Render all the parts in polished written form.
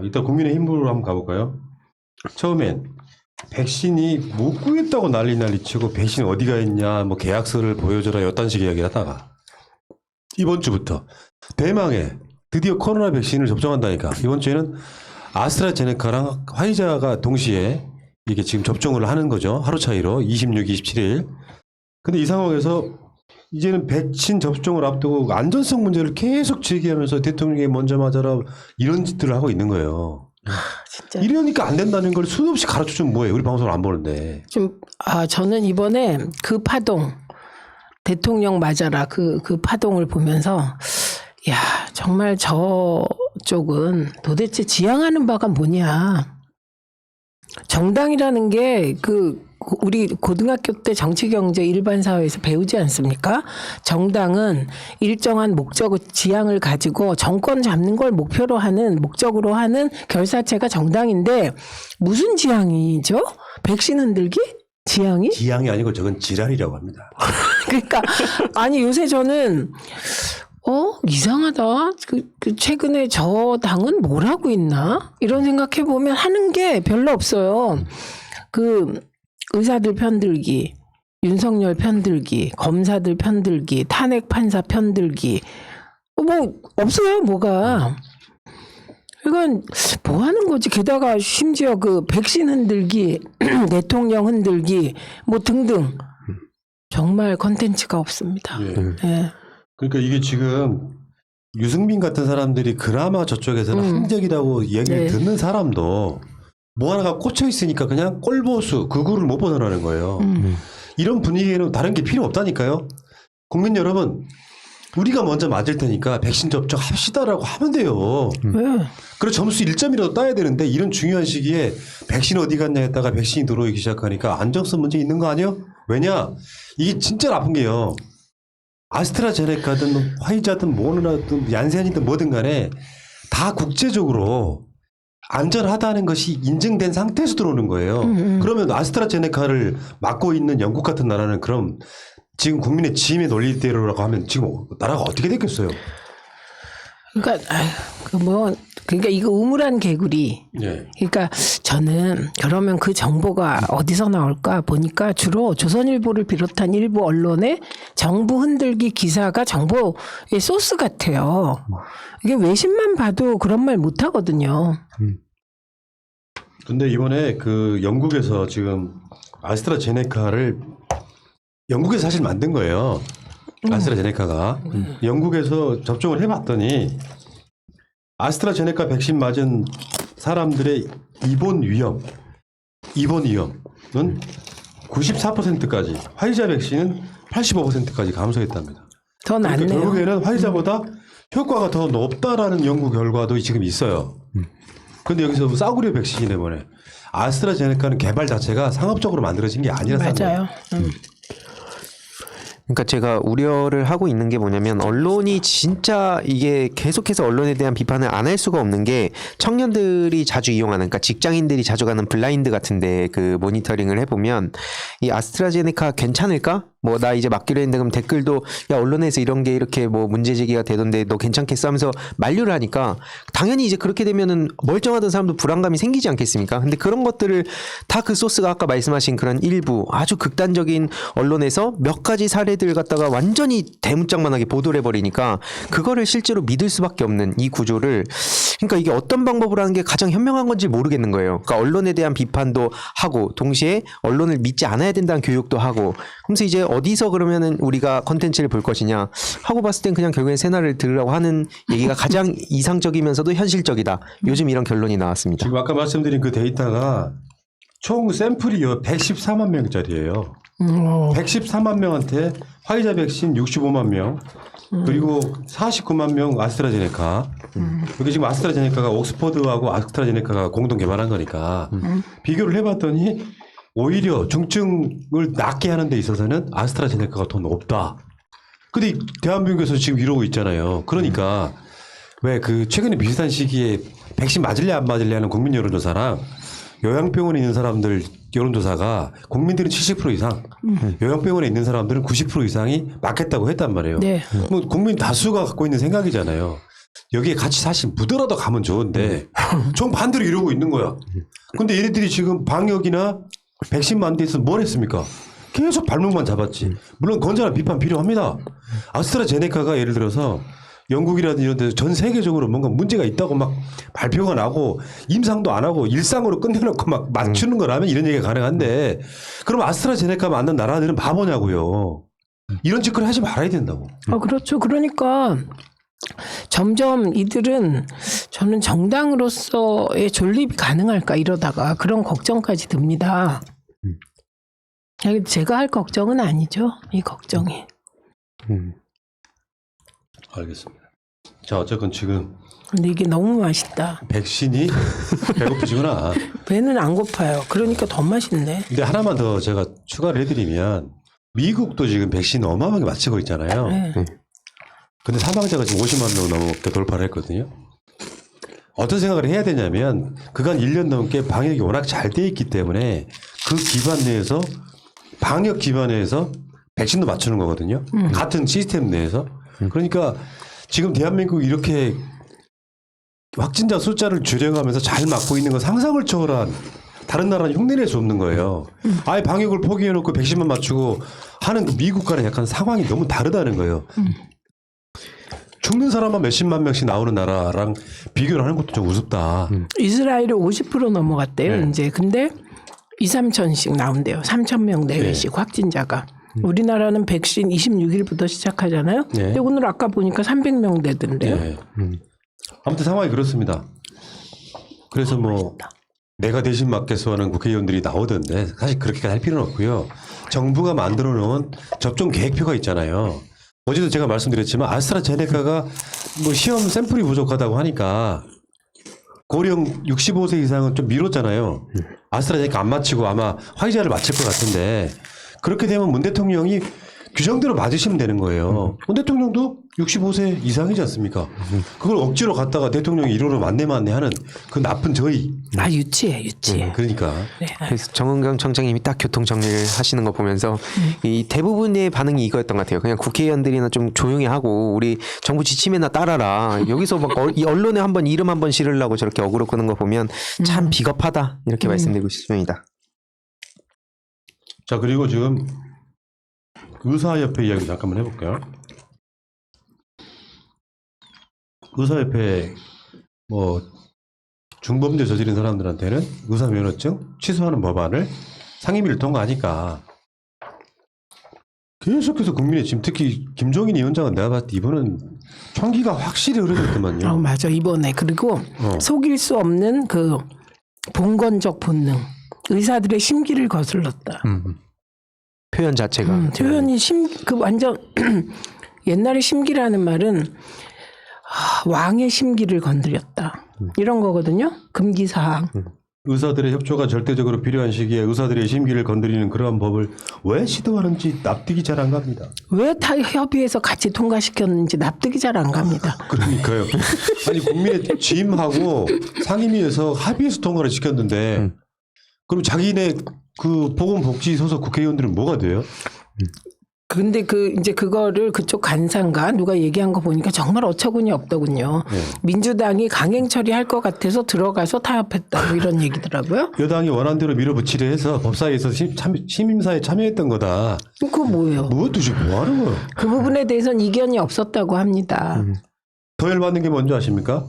일단 국민의힘으로 한번 가볼까요? 처음엔 백신이 못 구했다고 난리 치고 백신 어디가 있냐, 뭐 계약서를 보여줘라, 이딴 식 이야기를 하다가 이번 주부터 대망의 드디어 코로나 백신을 접종한다니까. 이번 주에는 아스트라제네카랑 화이자가 동시에 이게 지금 접종을 하는 거죠. 하루 차이로 26, 27일. 근데 이 상황에서 이제는 백신 접종을 앞두고 안전성 문제를 계속 제기하면서 대통령이 먼저 맞아라 이런 짓들을 하고 있는 거예요. 진짜. 이러니까 안 된다는 걸 수도 없이 가르쳐주면 뭐해. 우리 방송을 안 보는데. 저는 이번에 그 파동, 대통령 맞아라 그 파동을 보면서, 야, 정말 저쪽은 도대체 지향하는 바가 뭐냐. 정당이라는 게 우리 고등학교 때 정치경제 일반사회에서 배우지 않습니까? 정당은 일정한 목적, 지향을 가지고 정권 잡는 걸 목표로 하는, 목적으로 하는 결사체가 정당인데 무슨 지향이죠? 백신 흔들기? 지향이? 지향이 아니고 저건 지랄이라고 합니다. 그러니까 아니 요새 저는 이상하다. 최근에 저 당은 뭘 하고 있나? 이런 생각해 보면 하는 게 별로 없어요. 의사들 편들기, 윤석열 편들기, 검사들 편들기, 탄핵 판사 편들기, 뭐 없어요 뭐가. 이건 뭐 하는 거지? 게다가 심지어 백신 흔들기, 대통령 흔들기, 뭐 등등 정말 컨텐츠가 없습니다. 예. 예. 그러니까 이게 지금 유승민 같은 사람들이 그나마 저쪽에서는 합리적이라고 얘기를 듣는 사람도 뭐 하나가 꽂혀 있으니까 그냥 꼴보수 극우를 못 벗어나는 거예요. 이런 분위기에는 다른 게 필요 없다니까요. 국민 여러분, 우리가 먼저 맞을 테니까 백신 접종 합시다라고 하면 돼요. 그리고 점수 1점이라도 따야 되는데 이런 중요한 시기에 백신 어디 갔냐 했다가 백신이 들어오기 시작하니까 안정성 문제 있는 거 아니에요? 왜냐? 이게 진짜 나쁜 게요. 아스트라제네카든 화이자든 모르나든 얀센이든 뭐든 간에 다 국제적으로 안전하다는 것이 인증된 상태에서 들어오는 거예요. 그러면 아스트라제네카를 맡고 있는 영국 같은 나라는 그럼 지금 국민의 지임의 논리대로라고 하면 지금 나라가 어떻게 됐겠어요? 그러니까 이거 우물안 개구리. 네. 그러니까 저는 그러면 그 정보가 어디서 나올까 보니까 주로 조선일보를 비롯한 일부 언론의 정부 흔들기 기사가 정보의 소스 같아요. 이게 외신만 봐도 그런 말 못 하거든요. 근데 이번에 영국에서 지금 아스트라제네카를 영국에서 사실 만든 거예요. 아스트라제네카가. 영국에서 접종을 해봤더니 아스트라제네카 백신 맞은 사람들의 입원 위험은 94%까지, 화이자 백신은 85%까지 감소했답니다. 더 낫네요. 그러니까 결국에는 화이자보다 효과가 더 높다라는 연구 결과도 지금 있어요. 근데 여기서 싸구려 백신이네 뭐네. 아스트라제네카는 개발 자체가 상업적으로 만들어진 게 아니라서. 맞아요. 그러니까 제가 우려를 하고 있는 게 뭐냐면 언론이 진짜 이게 계속해서 언론에 대한 비판을 안 할 수가 없는 게 청년들이 자주 이용하는, 그러니까 직장인들이 자주 가는 블라인드 같은데 모니터링을 해보면 이 아스트라제네카 괜찮을까? 뭐 나 이제 맞기로 했는데 그럼 댓글도 야 언론에서 이런 게 이렇게 뭐 문제 제기가 되던데 너 괜찮겠어 하면서 만류를 하니까 당연히 이제 그렇게 되면은 멀쩡하던 사람도 불안감이 생기지 않겠습니까? 근데 그런 것들을 다 그 소스가 아까 말씀하신 그런 일부 아주 극단적인 언론에서 몇 가지 사례들 갖다가 완전히 대문짝만하게 보도를 해버리니까 그거를 실제로 믿을 수밖에 없는 이 구조를, 그러니까 이게 어떤 방법으로 하는 게 가장 현명한 건지 모르겠는 거예요. 그러니까 언론에 대한 비판도 하고 동시에 언론을 믿지 않아야 된다는 교육도 하고, 그래서 이제 어디서 그러면은 우리가 컨텐츠를 볼 것이냐 하고 봤을 땐 그냥 결국엔 새날을 들으라고 하는 얘기가 가장 이상적이면서도 현실적이다. 요즘 이런 결론이 나왔습니다. 지금 아까 말씀드린 그 데이터가 총 샘플이 114만 명짜리예요. 114만 명한테 화이자 백신 65만 명, 그리고 49만 명 아스트라제네카. 여기 지금 아스트라제네카가 옥스퍼드하고 아스트라제네카가 공동 개발한 거니까 비교를 해봤더니 오히려 중증을 낫게 하는 데 있어서는 아스트라제네카가 더 높다. 근데 대한민국에서 지금 이러고 있잖아요. 그러니까 왜 최근에 비슷한 시기에 백신 맞을래 안 맞을래 하는 국민 여론조사랑 요양병원에 있는 사람들 여론조사가 국민들은 70% 이상, 요양병원에 있는 사람들은 90% 이상이 맞겠다고 했단 말이에요. 네. 뭐 국민 다수가 갖고 있는 생각이잖아요. 여기에 같이 사실 묻어라도 가면 좋은데 정반대로 이러고 있는 거야. 근데 얘네들이 지금 방역이나 백신 만드에서 뭘 했습니까? 계속 발목만 잡았지. 물론 건전한 비판 필요합니다. 아스트라제네카가 예를 들어서 영국이라든지 이런 데서 전 세계적으로 뭔가 문제가 있다고 막 발표가 나고 임상도 안 하고 일상으로 끝내놓고 막 맞추는 거라면 이런 얘기가 가능한데 그럼 아스트라제네카 만든 나라들은 바보냐고요. 이런 짓을 하지 말아야 된다고. 그렇죠. 그러니까 점점 이들은 저는 정당으로서의 존립이 가능할까 이러다가 그런 걱정까지 듭니다. 제가 할 걱정은 아니죠. 이 걱정이. 알겠습니다. 자, 어쨌건 지금 근데 이게 너무 맛있다. 백신이 배고프시구나. 배는 안 고파요. 그러니까 더 맛있네. 근데 하나만 더 제가 추가를 해드리면 미국도 지금 백신 어마어마하게 맞추고 있잖아요. 네. 근데 사망자가 지금 50만 명 넘게 돌파를 했거든요. 어떤 생각을 해야 되냐면 그간 1년 넘게 방역이 워낙 잘 돼 있기 때문에 그 기반 내에서 방역 기반에서 백신도 맞추는 거거든요. 같은 시스템 내에서. 그러니까 지금 대한민국이 이렇게 확진자 숫자를 줄여가면서 잘 막고 있는 건 상상을 초월한 다른 나라는 흉내낼 수 없는 거예요. 아예 방역을 포기해놓고 백신만 맞추고 하는 그 미국과는 약간 상황이 너무 다르다는 거예요. 죽는 사람만 몇십만 명씩 나오는 나라랑 비교를 하는 것도 좀 우습다. 이스라엘이 50% 넘어갔대요. 네. 이제 근데 2, 3천씩 나온대요. 3천 명 내외씩 확진자가. 우리나라는 백신 26일부터 시작하잖아요. 네. 근데 오늘 아까 보니까 300명 되던데요. 네. 아무튼 상황이 그렇습니다. 그래서 뭐 내가 대신 맞겠소 하는 국회의원들이 나오던데 사실 그렇게까지 할 필요는 없고요. 정부가 만들어 놓은 접종 계획표가 있잖아요. 어제도 제가 말씀드렸지만 아스트라제네카가 뭐 시험 샘플이 부족하다고 하니까 고령 65세 이상은 좀 미뤘잖아요. 아스트라제네카 안 맞히고 아마 화이자를 맞힐 것 같은데 그렇게 되면 문 대통령이 규정대로 맞으시면 되는 거예요. 문 대통령도 65세 이상이지 않습니까? 그걸 억지로 갖다가 대통령이 1호로 만내 하는 그 나쁜 저희. 유치해, 유치해. 그러니까. 네. 그래서 정은경 청장님이 딱 교통 정리를 하시는 거 보면서 이 대부분의 반응이 이거였던 것 같아요. 그냥 국회의원들이나 좀 조용히 하고 우리 정부 지침에나 따라라. 여기서 막 이 언론에 한번 이름 한번 실으려고 저렇게 어그로 끄는 거 보면 참 비겁하다 이렇게 말씀드리고 싶습니다. 자, 그리고 지금 의사협회 이야기 잠깐만 해볼까요? 의사협회 뭐 중범죄 저지른 사람들한테는 의사면허증 취소하는 법안을 상임위를 통과하니까 계속해서 국민의힘 특히 김종인 위원장은 내가 봤을 때 이번은 총기가 확실히 흐르겠더만요. 맞아 이번에 그리고 속일 수 없는 그 봉건적 본능 의사들의 심기를 거슬렀다. 표현 자체가 표현이 그 완전 옛날에 심기라는 말은 왕의 심기를 건드렸다 이런 거거든요. 금기사항. 의사들의 협조가 절대적으로 필요한 시기에 의사들의 심기를 건드리는 그러한 법을 왜 시도하는지 납득이 잘 안 갑니다. 왜 다 협의해서 같이 통과시켰는지 납득이 잘 안 갑니다. 그러니까요. 아니 국민의힘하고 상임위에서 합의해서 통과를 시켰는데 그럼 자기네 그 보건복지 소속 국회의원들은 뭐가 돼요? 근데 이제 그거를 그쪽 간사인가 누가 얘기한 거 보니까 정말 어처구니 없더군요. 네. 민주당이 강행 처리할 것 같아서 들어가서 타협했다 뭐 이런 얘기더라고요. 여당이 원한 대로 밀어붙이려 해서 법사위에서 심의사에 참여했던 거다. 그거 뭐예요? 뭐도 지금 뭐 하는 거예요? 그 부분에 대해서는 이견이 없었다고 합니다. 더 열받는 게 뭔지 아십니까?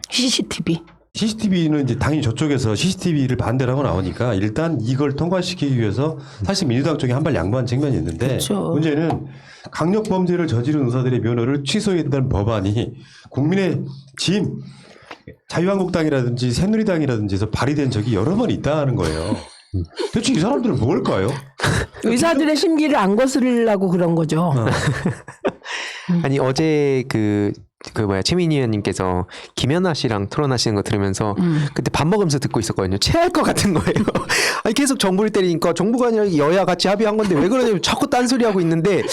CCTV. CCTV는 이제 당연히 저쪽에서 CCTV를 반대를 하고 나오니까 일단 이걸 통과시키기 위해서 사실 민주당 쪽에 한 발 양보한 측면이 있는데 그렇죠. 문제는 강력 범죄를 저지른 의사들의 면허를 취소해야 된다는 법안이 국민의힘 자유한국당이라든지 새누리당이라든지에서 발의된 적이 여러 번 있다는 거예요. 대체 이 사람들은 뭘까요? 의사들의 심기를 안 거스르려고 그런 거죠. 아니 어제 그 최민희 의원님께서 김연아 씨랑 토론하시는 거 들으면서 그때 밥 먹으면서 듣고 있었거든요. 체할 것 같은 거예요. 아니 계속 정부를 때리니까 정부가 아니라 여야 같이 합의한 건데 왜 그러냐면 자꾸 딴소리 하고 있는데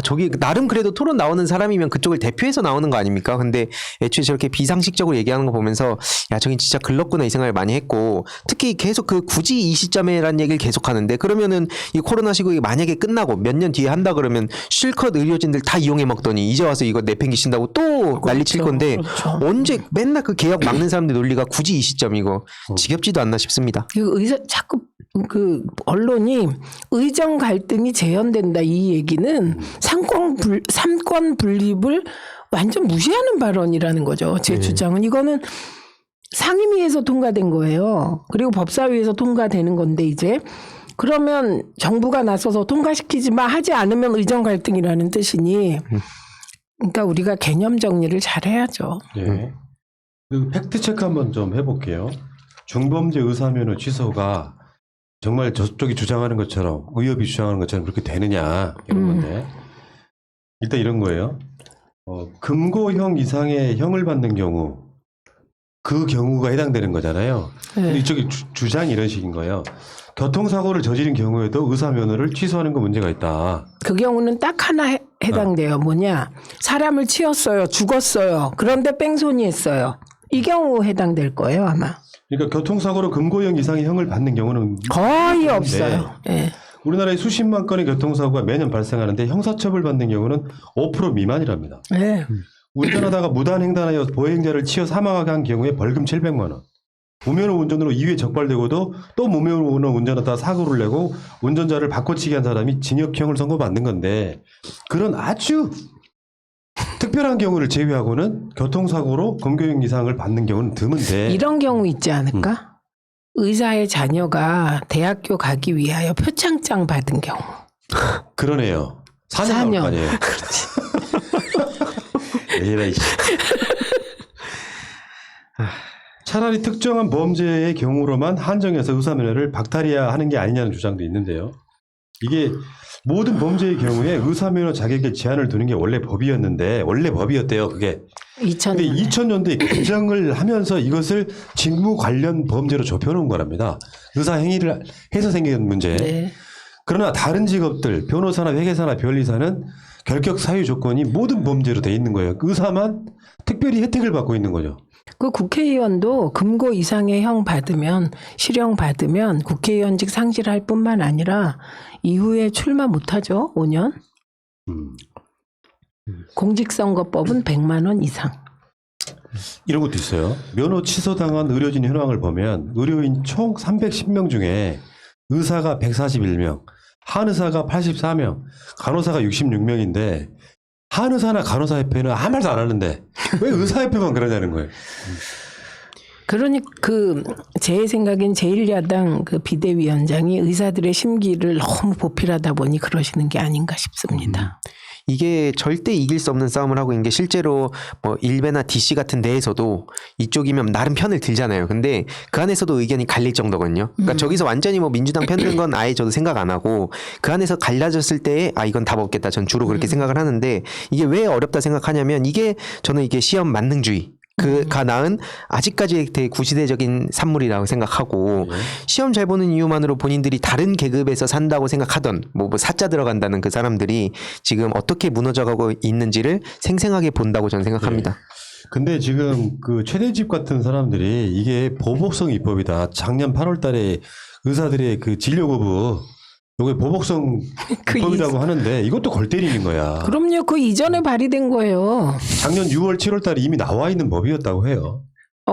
저기 나름 그래도 토론 나오는 사람이면 그쪽을 대표해서 나오는 거 아닙니까? 근데 애초에 저렇게 비상식적으로 얘기하는 거 보면서 야 저긴 진짜 글렀구나 이 생각을 많이 했고 특히 계속 굳이 이 시점에란 얘기를 계속 하는데 그러면은 이 코로나 시국이 만약에 끝나고 몇 년 뒤에 한다 그러면 실컷 의료진들 다 이용해 먹더니 이제 와서 이거 내팽개친다고 또 난리 칠 건데 언제 맨날 그 개혁 막는 사람들 논리가 굳이 이 시점이고 지겹지도 않나 싶습니다. 자꾸 그 언론이 의정 갈등이 재현된다 이 얘기는 삼권 분립을 완전 무시하는 발언이라는 거죠. 제 주장은 이거는 상임위에서 통과된 거예요. 그리고 법사위에서 통과되는 건데 이제 그러면 정부가 나서서 통과시키지만 하지 않으면 의정 갈등이라는 뜻이니 그러니까 우리가 개념 정리를 잘 해야죠. 예. 그리고 팩트 체크 한번 좀 해볼게요. 중범죄 의사면허 취소가 정말 저쪽이 주장하는 것처럼 의협이 주장하는 것처럼 그렇게 되느냐 이런 건데 일단 이런 거예요. 금고형 이상의 형을 받는 경우 그 경우가 해당되는 거잖아요. 근데 이쪽이 주장이 이런 식인 거예요. 교통사고를 저지른 경우에도 의사면허를 취소하는 거 문제가 있다. 그 경우는 딱 하나 해당돼요. 뭐냐. 사람을 치었어요. 죽었어요. 그런데 뺑소니 했어요. 이 경우 해당될 거예요 아마. 그러니까 교통사고로 금고형 이상의 형을 받는 경우는 거의 없어요. 네. 우리나라에 수십만 건의 교통사고가 매년 발생하는데 형사처벌 받는 경우는 5% 미만이랍니다. 네. 운전하다가 무단횡단하여 보행자를 치어 사망하게 한 경우에 벌금 700만 원. 무면허 운전으로 2회 적발되고도 또 무면허 운전하다 사고를 내고 운전자를 바꿔치기 한 사람이 징역형을 선고받는 건데 그런 아주 특별한 경우를 제외하고는 교통사고로 금고형 이상을 받는 경우는 드문데 이런 경우 있지 않을까? 의사의 자녀가 대학교 가기 위하여 표창장 받은 경우. 그러네요. 4년 나올 거 아니에요. 에라이 씨. 차라리 특정한 범죄의 경우로만 한정해서 의사면허를 박탈해야 하는 게 아니냐는 주장도 있는데요. 이게 모든 범죄의 경우에 의사면허 자격에 제한을 두는 게 원래 법이었대요. 그게. 2000년대. 2000년대에 개정을 하면서 이것을 직무 관련 범죄로 좁혀놓은 거랍니다. 의사 행위를 해서 생긴 문제. 네. 그러나 다른 직업들, 변호사나 회계사나 변리사는 결격 사유 조건이 모든 범죄로 돼 있는 거예요. 의사만 특별히 혜택을 받고 있는 거죠. 그 국회의원도 금고 이상의 형 받으면 실형 받으면 국회의원직 상실할 뿐만 아니라 이후에 출마 못하죠. 5년. 공직선거법은 100만 원 이상. 이런 것도 있어요. 면허 취소당한 의료진 현황을 보면 의료인 총 310명 중에 의사가 141명, 한의사가 84명, 간호사가 66명인데 한의사나 간호사협회는 아무 말도 안 하는데 왜 의사협회만 그러냐는 거예요. 그러니 제 생각엔 제1야당 그 비대위원장이 의사들의 심기를 너무 보필하다 보니 그러시는 게 아닌가 싶습니다. 이게 절대 이길 수 없는 싸움을 하고 있는 게 실제로 뭐 일베나 DC 같은 데에서도 이쪽이면 나름 편을 들잖아요. 근데 그 안에서도 의견이 갈릴 정도거든요. 그러니까 저기서 완전히 뭐 민주당 편 든 건 아예 저도 생각 안 하고 그 안에서 갈라졌을 때에 이건 답 없겠다. 전 주로 그렇게 생각을 하는데 이게 왜 어렵다 생각하냐면 저는 이게 시험 만능주의. 가 나은 아직까지 되게 구시대적인 산물이라고 생각하고 시험 잘 보는 이유만으로 본인들이 다른 계급에서 산다고 생각하던 뭐 사자 들어간다는 그 사람들이 지금 어떻게 무너져가고 있는지를 생생하게 본다고 저는 생각합니다. 근데 지금 그 최대집 같은 사람들이 이게 보복성 입법이다. 작년 8월 달에 의사들의 그 진료 거부 이게 보복성 입법이라고 하는데 이것도 골 때리는 거야. 그럼요. 그 이전에 발의된 거예요. 작년 6월 7월 달에 이미 나와 있는 법이었다고 해요.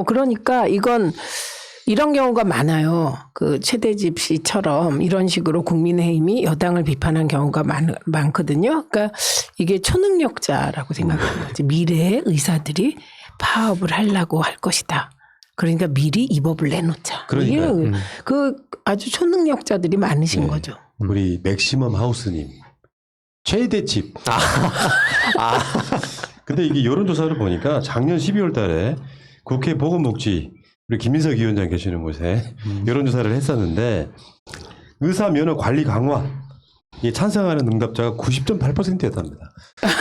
그러니까 이런 경우가 많아요. 그 최대집 씨처럼 이런 식으로 국민의힘이 여당을 비판한 경우가 많거든요. 그러니까 이게 초능력자라고 생각하는 거지. 미래의 의사들이 파업을 하려고 할 것이다. 그러니까 미리 이 법을 내놓자. 그러니까요. 그 아주 초능력자들이 많으신 거죠. 우리 맥시멈 하우스님 최대집. 근데 이게 여론조사를 보니까 작년 12월 달에 국회 보건복지 우리 김민석 위원장 계시는 곳에 여론조사를 했었는데 의사 면허 관리 강화 이 찬성하는 응답자가 90.8%였답니다.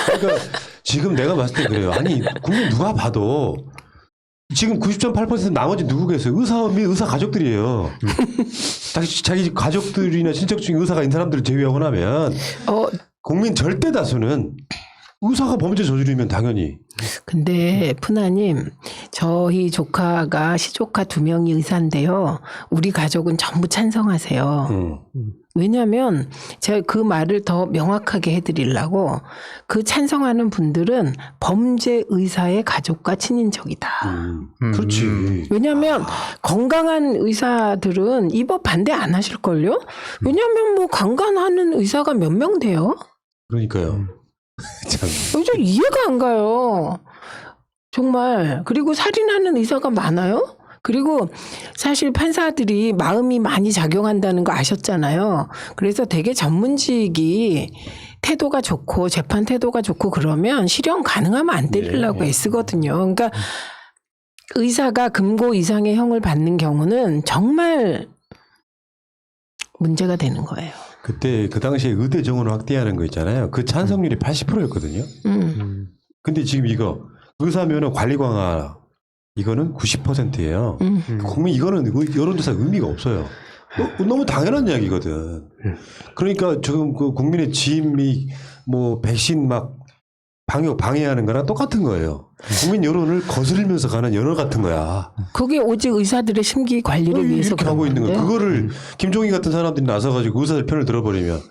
그러니까 지금 내가 봤을 때 그래요. 아니 국민 누가 봐도 지금 90.8% 나머지 누구겠어요? 의사 및 의사 가족들이에요. 자기 가족들이나 친척 중에 의사가 있는 사람들을 제외하고 나면 국민 절대 다수는 의사가 범죄 저지르면 당연히. 근데 푸나님, 저희 조카가 시조카 2명이 의사인데요. 우리 가족은 전부 찬성하세요. 왜냐하면 제가 그 말을 더 명확하게 해드리려고 그 찬성하는 분들은 범죄 의사의 가족과 친인척이다. 그렇지. 왜냐하면 건강한 의사들은 이 법 반대 안 하실걸요? 왜냐하면 뭐 강간하는 의사가 몇 명 돼요? 그러니까요. 참. 요즘 이해가 안 가요. 정말. 그리고 살인하는 의사가 많아요? 그리고 사실 판사들이 마음이 많이 작용한다는 거 아셨잖아요. 그래서 되게 전문직이 태도가 좋고 재판 태도가 좋고 그러면 실형 가능하면 안 때리려고 애쓰거든요. 그러니까 의사가 금고 이상의 형을 받는 경우는 정말 문제가 되는 거예요. 그때 그 당시에 의대 정원을 확대하는 거 있잖아요. 그 찬성률이 80%였거든요. 근데 지금 이거 의사면은 관리 강화 이거는 90%예요. 국민 이거는 여론조사 의미가 없어요. 너무 당연한 이야기거든. 그러니까 지금 그 국민의 지임이 뭐 백신 막 방해하는 거랑 똑같은 거예요. 국민 여론을 거스르면서 가는 여론 같은 거야. 그게 오직 의사들의 심기 관리를 위해서 이렇게 하고 있는 거야. 건데. 그거를 김종인 같은 사람들이 나서가지고 의사들 편을 들어버리면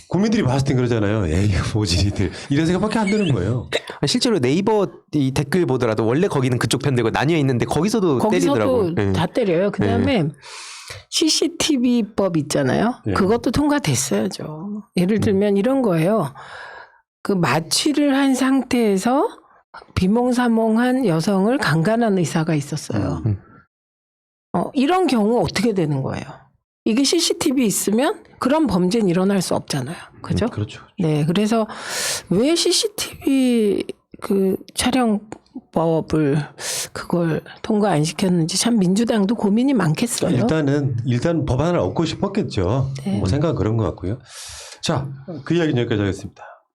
국민들이 봤을 땐 그러잖아요. 에이 모질이들 이런 생각밖에 안 드는 거예요. 실제로 네이버 이 댓글 보더라도 원래 거기는 그쪽 편들고 나뉘어 있는데 거기서도 때리더라고요. 다 때려요. 그다음에 CCTV법 있잖아요. 그것도 통과됐어야죠. 예를 들면 이런 거예요. 그 마취를 한 상태에서 비몽사몽한 여성을 강간한 의사가 있었어요. 이런 경우 어떻게 되는 거예요? 이게 CCTV 있으면 그런 범죄는 일어날 수 없잖아요. 그죠? 그렇죠. 네. 그래서 왜 CCTV 그 촬영법을 그걸 통과 안 시켰는지 참 민주당도 고민이 많겠어요. 일단 법안을 얻고 싶었겠죠. 네. 뭐 생각은 그런 것 같고요. 자, 그 이야기는 여기까지 하겠습니다.